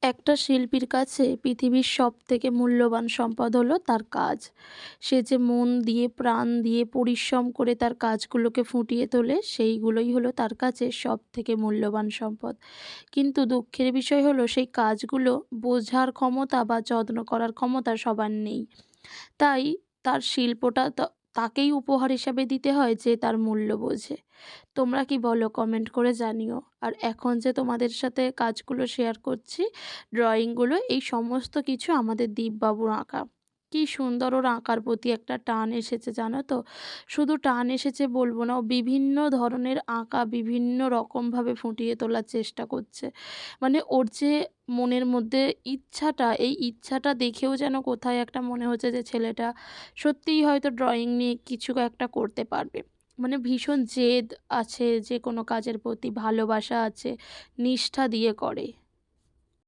একটা শিল্পীর কাছে পৃথিবীর সবথেকে মূল্যবান সম্পদ হলো তার কাজ। সে যে মন দিয়ে, প্রাণ দিয়ে, পরিশ্রম করে তার কাজগুলোকে ফুটিয়ে তোলে, সেইগুলোই হলো তার কাছে সবথেকে মূল্যবান সম্পদ। কিন্তু দুঃখের বিষয় হলো সেই কাজগুলো বোঝার ক্ষমতা বা যত্ন করার ক্ষমতা সবার নেই। তাই তার শিল্পটা তাকেই উপহার হিসাবে দিতে হয় যে তার মূল্য বোঝে। তোমরা কি বলো? কমেন্ট করে জানিও। আর এখন যে তোমাদের সাথে কাজগুলো শেয়ার করছি, ড্রয়িংগুলো, এই সমস্ত কিছু আমাদের দীপবাবুর আঁকা। কি সুন্দর ওর আঁকার প্রতি একটা টান এসেছে জানো তো? শুধু টান এসেছে বলবো না, ও বিভিন্ন ধরনের আঁকা বিভিন্ন রকমভাবে ফুটিয়ে তোলার চেষ্টা করছে। মানে ওর যে মনের মধ্যে ইচ্ছাটা, এই ইচ্ছাটা দেখেও যেন কোথায় একটা মনে হচ্ছে যে ছেলেটা সত্যিই হয়তো ড্রয়িং নিয়ে কিছু একটা করতে পারবে। মানে ভীষণ জেদ আছে যে কোনো কাজের প্রতি, ভালোবাসা আছে, নিষ্ঠা দিয়ে করে।